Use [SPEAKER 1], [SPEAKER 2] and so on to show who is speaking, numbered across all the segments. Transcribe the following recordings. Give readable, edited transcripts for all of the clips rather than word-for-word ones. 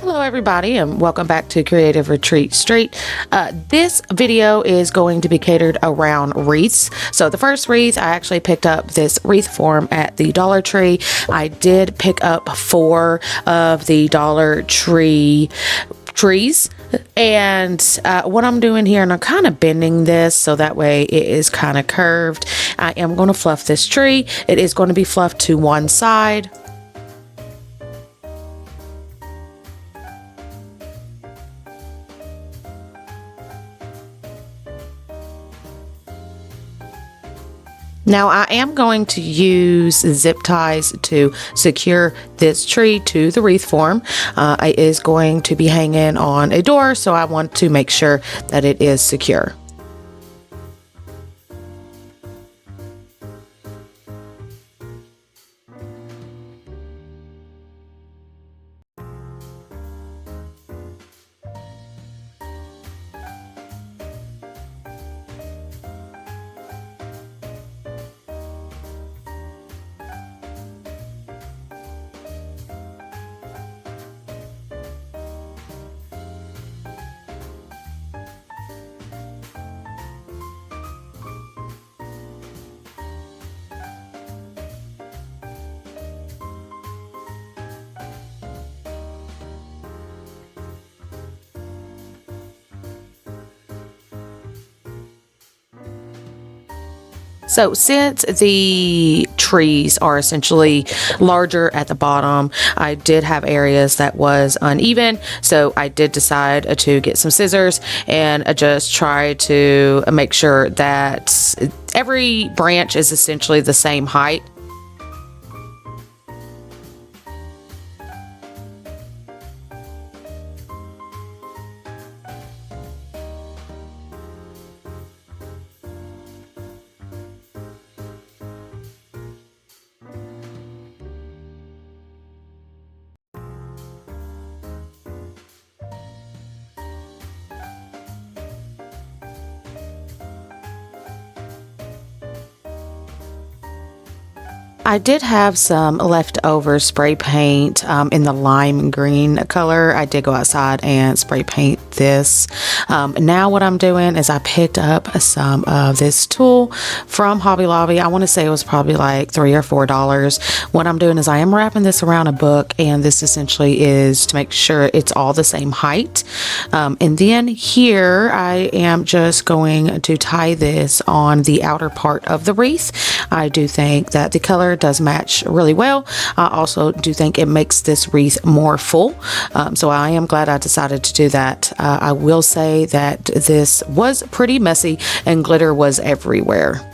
[SPEAKER 1] Hello everybody and welcome back to Creative Retreat Street. This video is going to be catered around wreaths. So the first wreath, I actually picked up this wreath form at the Dollar Tree. I did pick up 4 of the Dollar Tree trees. And what I'm doing here, and I'm kind of bending this so that way it is kind of curved. I am going to fluff this tree. It is going to be fluffed to one side. Now I am going to use zip ties to secure this tree to the wreath form. It is going to be hanging on a door, so I want to make sure that it is secure. So since the trees are essentially larger at the bottom, I did have areas that was uneven. So I did decide to get some scissors and just try to make sure that every branch is essentially the same height. I did have some leftover spray paint in the lime green color. I did go outside and spray paint this. Now what I'm doing is I picked up some of this tulle from Hobby Lobby. I want to say it was probably like $3 or $4. What I'm doing is I am wrapping this around a book, and this essentially is to make sure it's all the same height. And then here I am just going to tie this on the outer part of the wreath. I do think that the color does match really well. I also do think it makes this wreath more full. So I am glad I decided to do that. I will say that this was pretty messy and glitter was everywhere.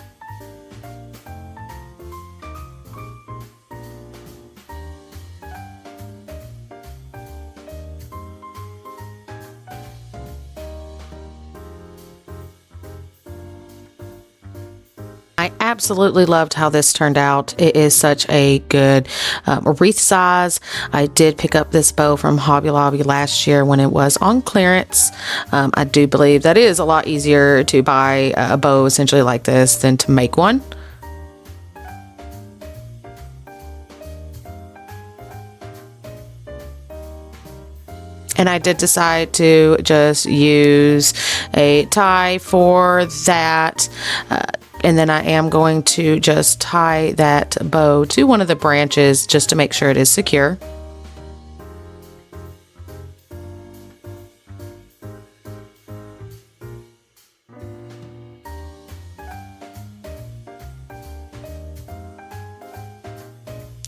[SPEAKER 1] I absolutely loved how this turned out. It is such a good wreath size. I did pick up this bow from Hobby Lobby last year when it was on clearance. I do believe that it is a lot easier to buy a bow essentially like this than to make one. And I did decide to just use a tie for that. And then I am going to just tie that bow to one of the branches just to make sure it is secure.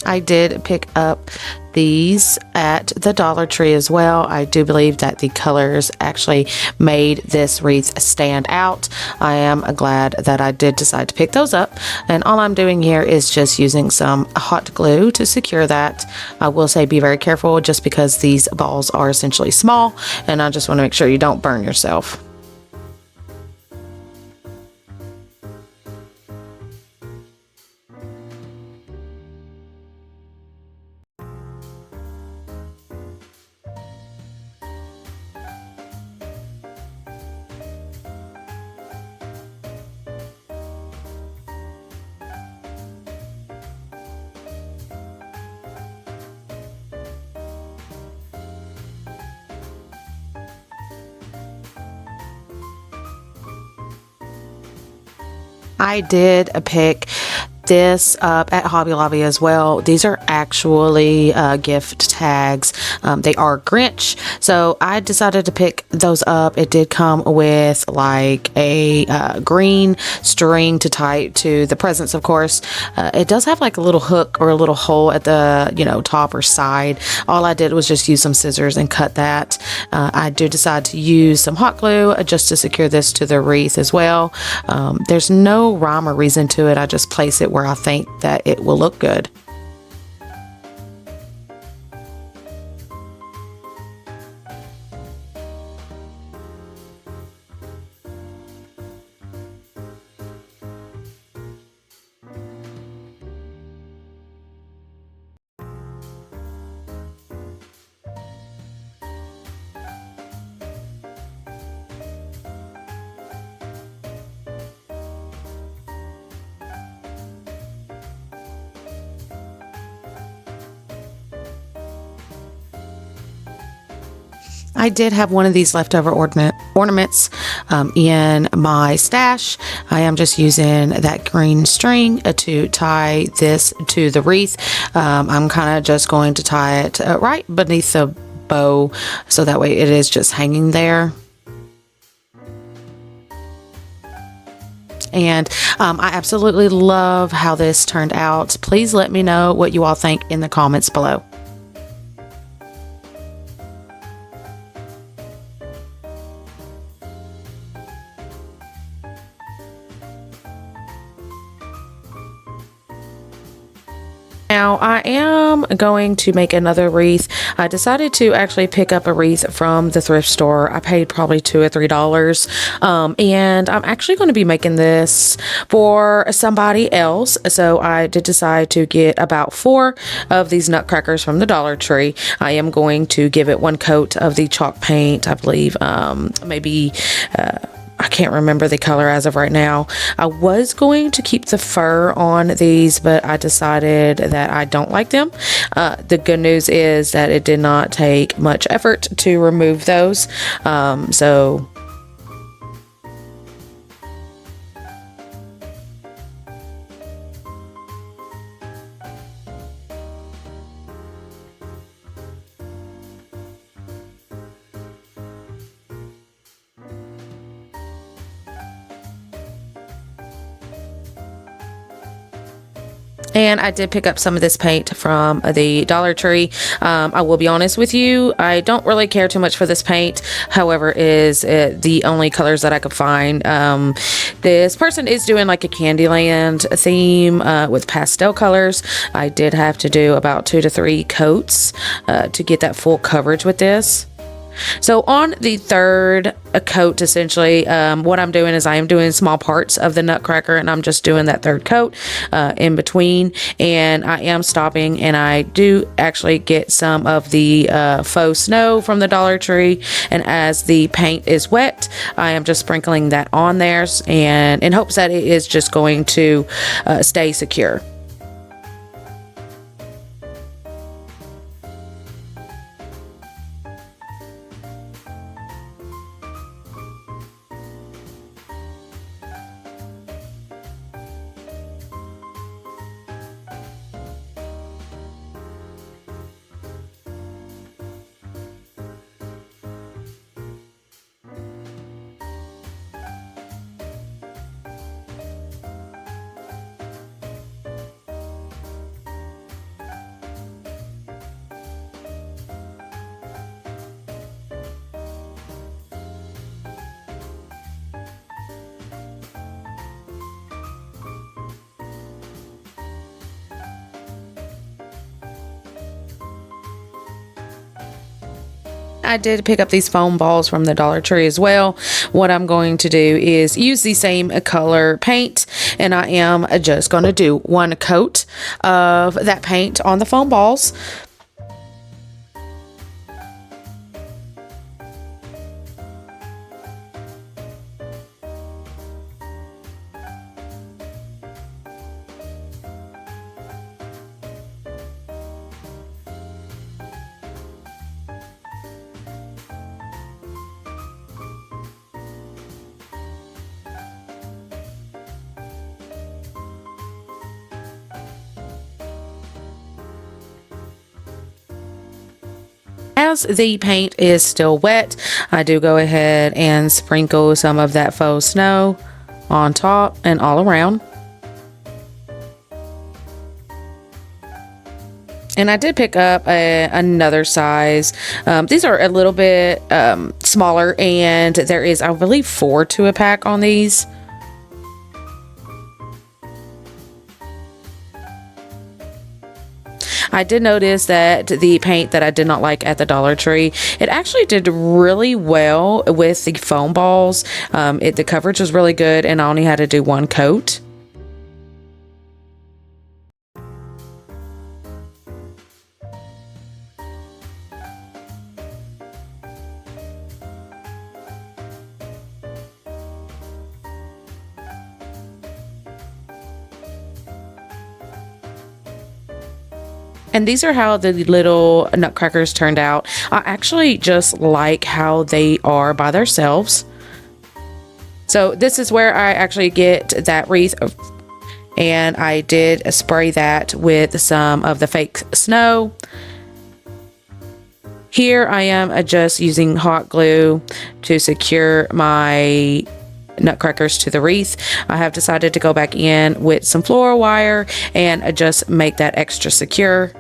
[SPEAKER 1] I did pick up these at the Dollar Tree as well. I do believe that the colors actually made this wreath stand out. I am glad that I did decide to pick those up. And all I'm doing here is just using some hot glue to secure that. I will say be very careful just because these balls are essentially small, and I just want to make sure you don't burn yourself. I did pick this up at Hobby Lobby as well. These are actually gift tags. They are Grinch, so I decided to pick those up. It did come with like a green string to tie to the presents, of course. It does have like a little hook or a little hole at the top or side. All I did was just use some scissors and cut that. I do decide to use some hot glue just to secure this to the wreath as well. There's no rhyme or reason to it. I just place it where I think that it will look good. I did have one of these leftover ornaments in my stash. I am just using that green string to tie this to the wreath. I'm kind of just going to tie it right beneath the bow, so that way it is just hanging there. And I absolutely love how this turned out. Please let me know what you all think in the comments below. Now I am going to make another wreath. I decided to actually pick up a wreath from the thrift store. I paid probably $2 or $3, and I'm actually going to be making this for somebody else. So I did decide to get about 4 of these nutcrackers from the Dollar Tree. I am going to give it one coat of the chalk paint. I believe maybe I can't remember the color as of right now. I was going to keep the fur on these, but I decided that I don't like them. The good news is that it did not take much effort to remove those. So and I did pick up some of this paint from the Dollar Tree. I will be honest with you, I don't really care too much for this paint. However, it is the only colors that I could find. This person is doing like a Candyland theme with pastel colors. I did have to do about 2 to 3 coats to get that full coverage with this. So on the third coat, essentially, what I'm doing is I am doing small parts of the nutcracker, and I'm just doing that third coat in between, and I am stopping, and I do actually get some of the faux snow from the Dollar Tree, and as the paint is wet, I am just sprinkling that on there, and in hopes that it is just going to stay secure. I did pick up these foam balls from the Dollar Tree as well. What I'm going to do is use the same color paint, and I am just going to do one coat of that paint on the foam balls. as the paint is still wet, I do go ahead and sprinkle some of that faux snow on top and all around. And I did pick up another size. These are a little bit smaller, and there is, I believe, 4 to a pack on these. I did notice that the paint that I did not like at the Dollar Tree, it actually did really well with the foam balls. The coverage was really good, and I only had to do 1 coat. And these are how the little nutcrackers turned out. I actually just like how they are by themselves. So this is where I actually get that wreath, and I did spray that with some of the fake snow. Here I am just using hot glue to secure my nutcrackers to the wreath. I have decided to go back in with some floral wire and just make that extra secure.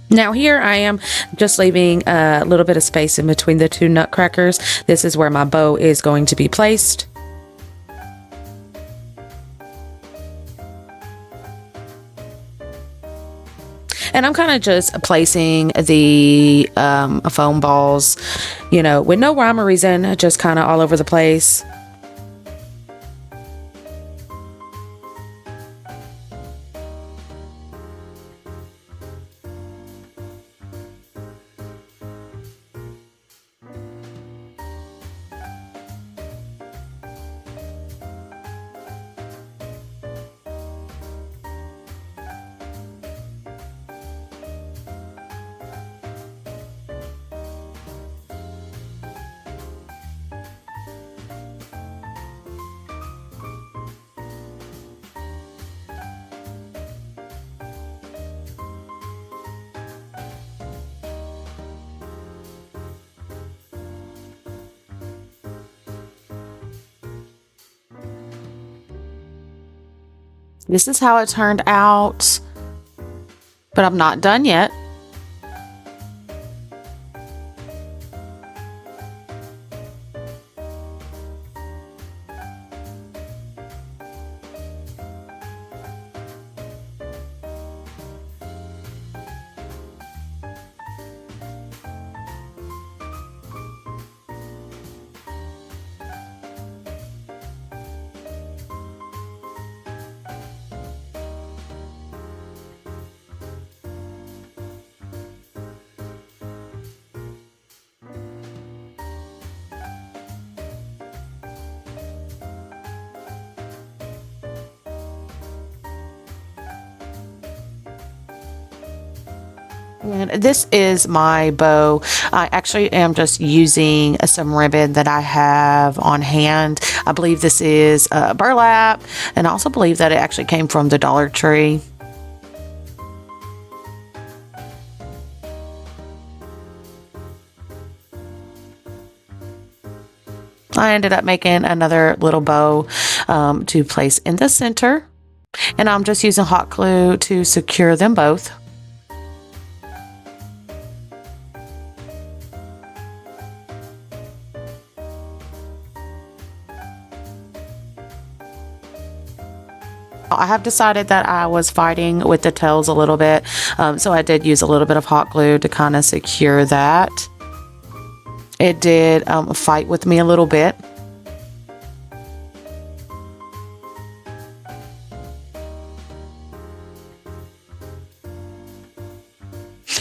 [SPEAKER 1] Now here I am just leaving a little bit of space in between the 2 nutcrackers. This is where my bow is going to be placed. And I'm kind of just placing the foam balls, you know, with no rhyme or reason, just kind of all over the place. This is how it turned out, but I'm not done yet. And this is my bow. I actually am just using some ribbon that I have on hand. I believe this is burlap, and I also believe that it actually came from the Dollar Tree. I ended up making another little bow to place in the center, and I'm just using hot glue to secure them both. I have decided that I was fighting with the tails a little bit, so I did use a little bit of hot glue to kind of secure that. It did fight with me a little bit.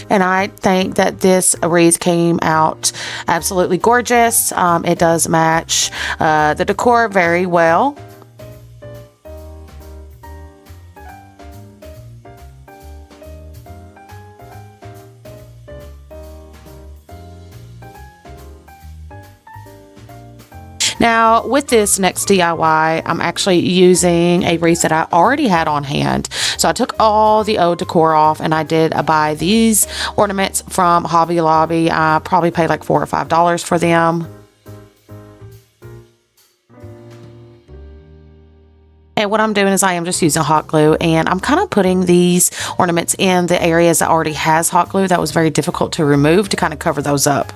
[SPEAKER 1] And I think that this wreath came out absolutely gorgeous. It does match the decor very well. Now, with this next DIY, I'm actually using a wreath that I already had on hand. So I took all the old decor off, and I did buy these ornaments from Hobby Lobby. I probably paid like $4 or $5 for them. And what I'm doing is I am just using hot glue, and I'm kind of putting these ornaments in the areas that already has hot glue that was very difficult to remove to kind of cover those up.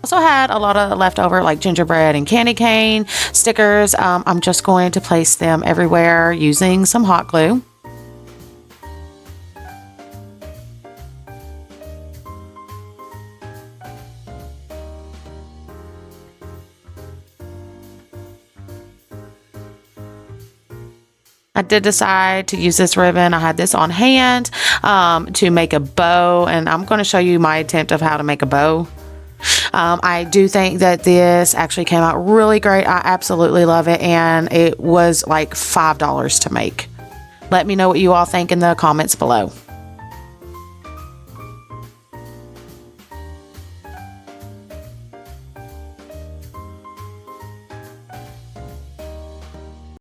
[SPEAKER 1] Also had a lot of leftover like gingerbread and candy cane stickers. I'm just going to place them everywhere using some hot glue. I did decide to use this ribbon. I had this on hand to make a bow, and I'm going to show you my attempt of how to make a bow. I do think that this actually came out really great. I absolutely love it, and it was like $5 to make. Let me know what you all think in the comments below.